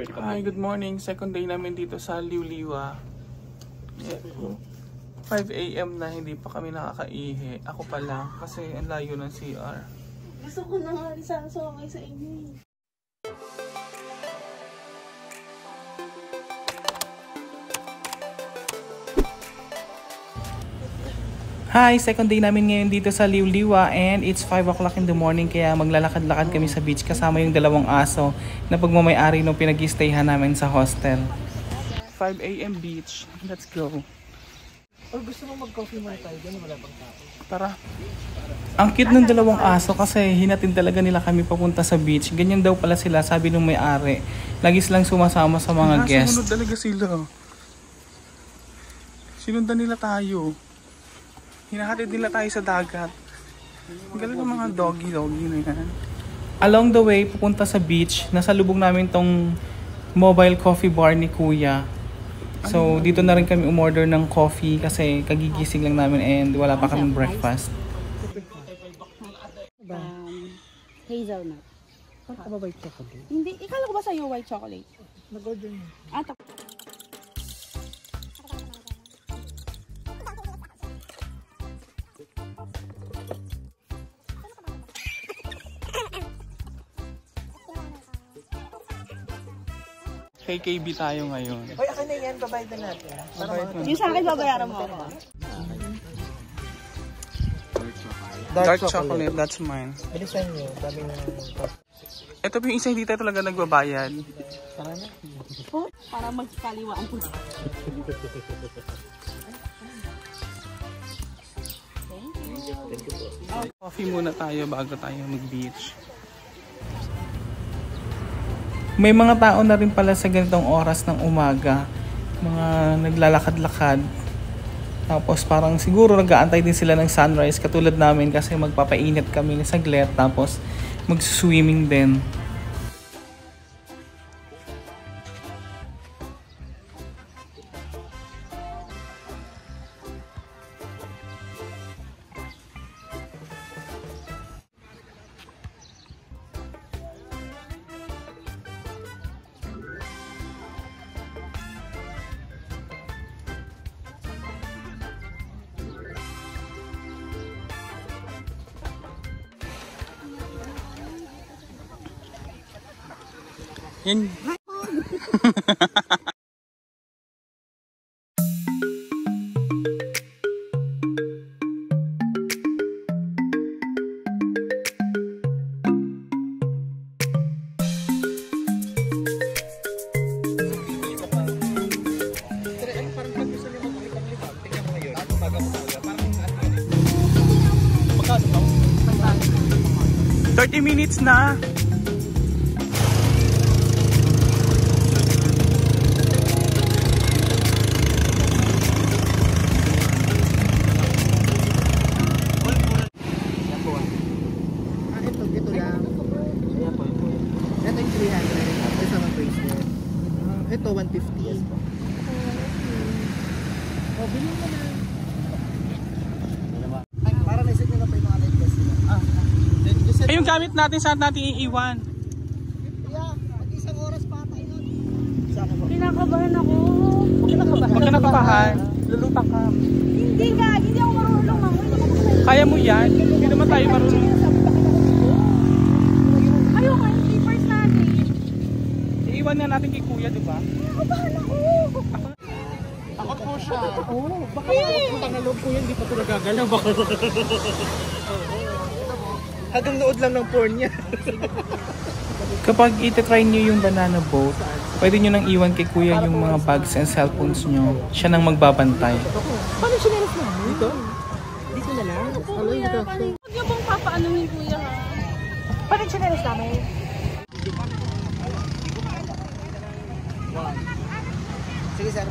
Hi, good morning. Second day namin dito sa Liuliwa. 5 AM na, hindi pa kami nakakaihi. Ako pala, kasi ang layo ng CR. Gusto ko na nga sana sumamay sa inyo. Hi, second day namin ngayon dito sa Liuliwa and it's 5 o'clock in the morning kaya maglalakad-lakad kami sa beach kasama yung dalawang aso na pagmamayari nung pinag-stayhan namin sa hostel. 5 AM beach. Let's go. Or gusto mo mag-coffee muna tayo dyan? Wala bang tao? Tara. Ang cute ng dalawang aso kasi hinatid talaga nila kami papunta sa beach. Ganyan daw pala sila, sabi nung may-ari. Lagi silang sumasama sa mga guests. Sumunod talaga sila. Sinundan nila tayo. Hinahatid nila tayo sa dagat. Ang galing ng mga doggy na yan. Along the way, pupunta sa beach, nasa lubog namin tong mobile coffee bar ni Kuya. So, dito na rin kami umorder ng coffee kasi kagigising lang namin and wala pa kaming breakfast. Hazelnut. Parang ka ba white chocolate? Hindi, ikala ko ba sa'yo white chocolate? Nag-order mo. KKB tayo ngayon. Hoy, akin na yan. Babayad na natin. Yung sa akin, babayaran mo ako. Dark chocolate, that's mine. Bilisan nyo. Dami na Ito po yung isa hindi tayo talaga nagbabayad. Tara na. Oh, para magkaliwaan po. Coffee muna tayo bago tayo mag-beach. May mga tao na rin pala sa ganitong oras ng umaga. Mga naglalakad-lakad. Tapos parang siguro nag-aantay din sila ng sunrise katulad namin kasi magpapainit kami ng saglit tapos mag-swimming din. Yan. Magkano 30 minutes na. Ito, 150. Oh, bilhin mo na. Ay, para naisip nila pa yung mga light gas nila. Yung gamit natin, saan natin iiwan? Yeah, mag-isang oras pa tayo nun. Kinakabahan ako. Huwag ka nakabahan. Lulutang ka. Hindi nga, hindi ako marunong ako. Kaya mo yan? Hindi naman tayo marunong. Ayoko, yung sleepers natin. Iiwan na natin kay Kuya, di ba? Kinakabahan ako. Ako po siya. Oo, baka punta na loob ko yan, di pa ito nagagalaw. Baka hanggang nood lang ng porn niya. Kapag itatry nyo yung banana boat, pwede nyo nang iwan kay Kuya yung mga bags and cellphones nyo. Siya nang magbabantay. Paano siya naras na? Dito? Dito na lang? Kuya, huwag niyo bang papaanuhin kuya ha? Paano siya naras namin? Sige sir.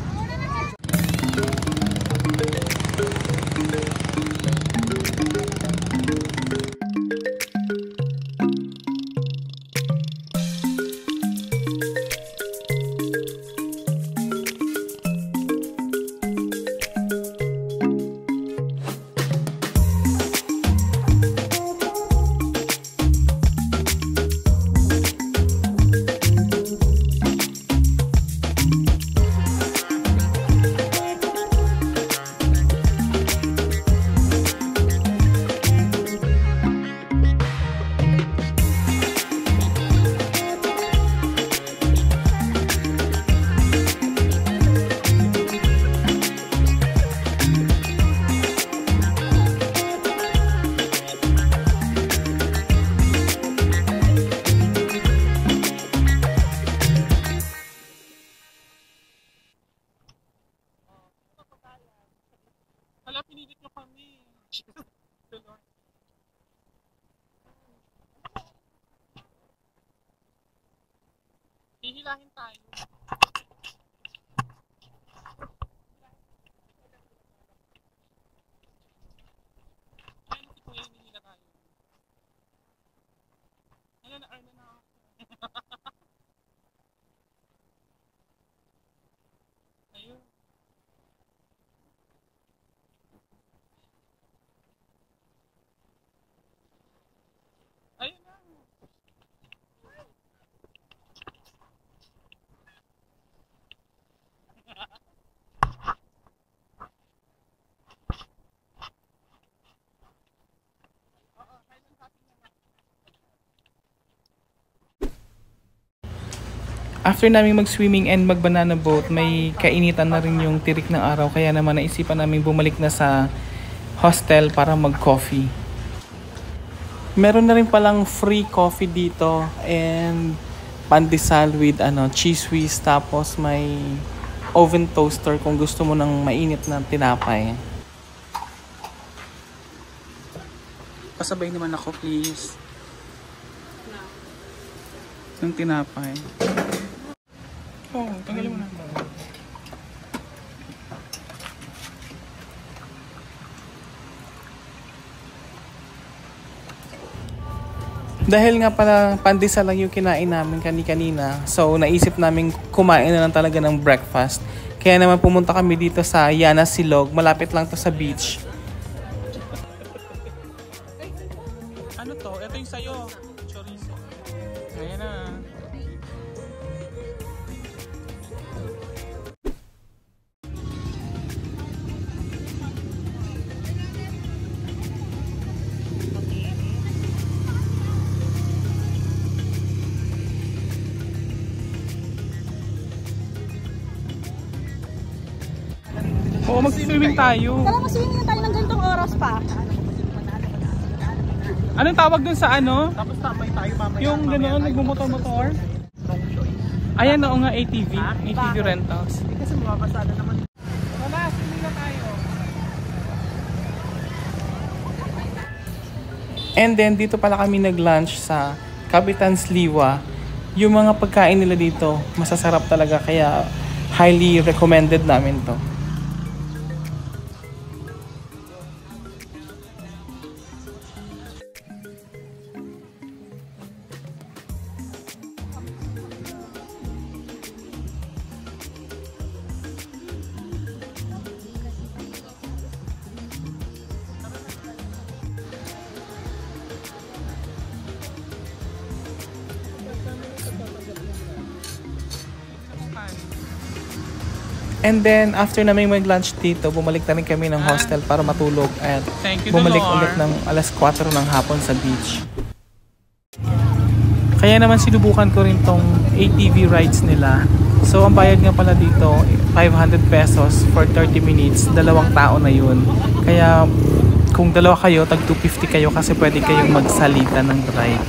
beach. Hihilahin tayo. Ayun, si Kuya, hinihila tayo. Ano na, ano na. Ayun. Ayun na. After namin mag-swimming and mag-banana boat, may kainitan na rin yung tirik ng araw. Kaya naman naisipan namin bumalik na sa hostel para mag-coffee. Meron na rin palang free coffee dito and pandesal with cheese whiz. Tapos may oven toaster kung gusto mo ng mainit na tinapay. Pasabay naman ako, please. Ng tinapay. Oh, tanggalin mo na. Dahil nga pala pandesal lang yung kinain namin kanina, so naisip namin kumain na lang talaga ng breakfast. Kaya naman pumunta kami dito sa Yana Silog, malapit lang to sa beach. Ano to? Ito yung sayo. Chorizo. Ayan na. Oo, mag-swimming tayo. Tara, mag-swimming tayo ng ganitong oras pa. Anong tawag dun sa ano? Tapos tambay tayo mamaya. Yung gano'n, nagmumotor-motor? Ayan, oo nga, ATV. ATV rentals. Kasi mababasa na naman. Wala, swimming na tayo. And then, dito pala kami nag-lunch sa Kapitan's Liwa. Yung mga pagkain nila dito, masasarap talaga. Kaya, highly recommended namin to. And then, after namin mag-lunch dito, bumalik na rin kami ng hostel para matulog at bumalik ulit ng alas 4 ng hapon sa beach. Kaya naman sinubukan ko rin tong ATV rides nila. So, ang bayad nga pala dito, 500 pesos for 30 minutes. 2 tao na yun. Kaya, kung 2 kayo, tag 250 kayo kasi pwede kayong magsalita ng ride.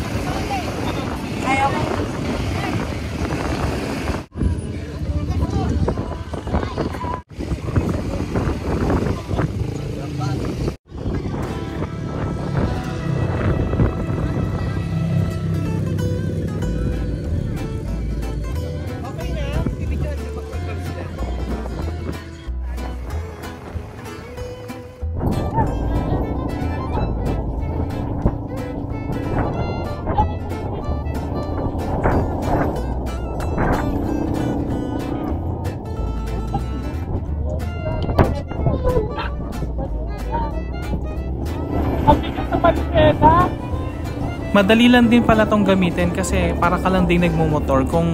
Madali lang din pala tong gamitin kasi para ka lang din nagmumotor. Kung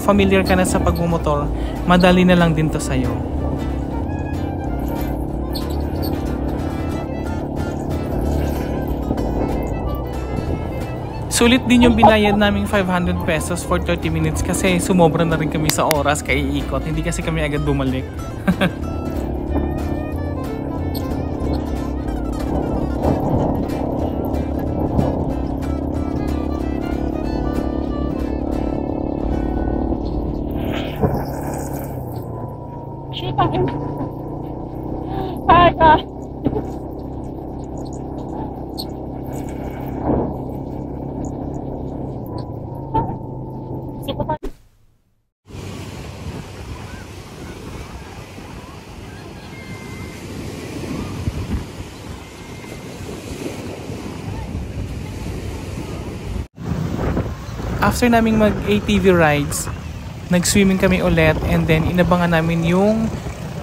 familiar ka na sa pagmumotor, madali na lang din to sa'yo. Sulit din yung binayad naming 500 pesos for 30 minutes kasi sumobra na rin kami sa oras kaya iikot. Hindi kasi kami agad bumalik. after naming mag ATV rides, nag-swimming kami ulit and then inabangan namin yung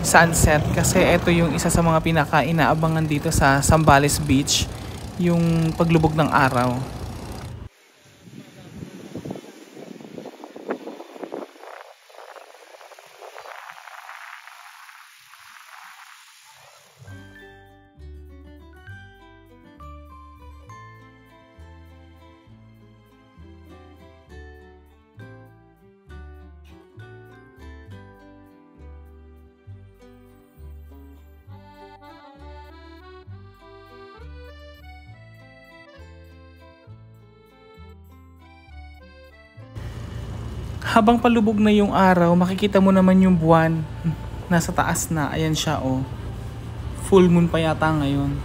sunset kasi ito yung isa sa mga pinaka-inaabangan dito sa Zambales Beach, yung paglubog ng araw. Habang palubog na yung araw, makikita mo naman yung buwan. Nasa taas na. Ayan siya, oh. Full moon pa yata ngayon.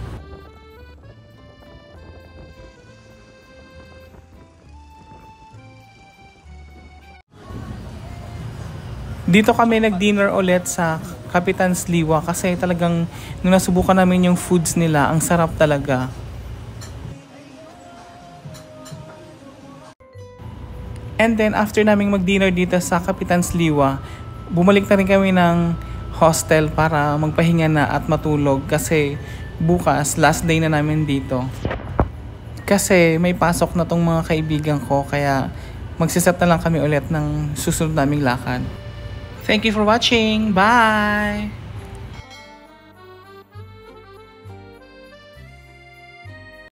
Dito kami nag-dinner ulit sa Kapitan's Liwa kasi talagang nung nasubukan namin yung foods nila, ang sarap talaga. And then after naming mag-dinner dito sa Kapitan's Liwa, bumalik na rin kami ng hostel para magpahinga na at matulog kasi bukas last day na namin dito. Kasi may pasok na tong mga kaibigan ko kaya magsiset na lang kami ulit ng susunod naming lakad. Thank you for watching. Bye!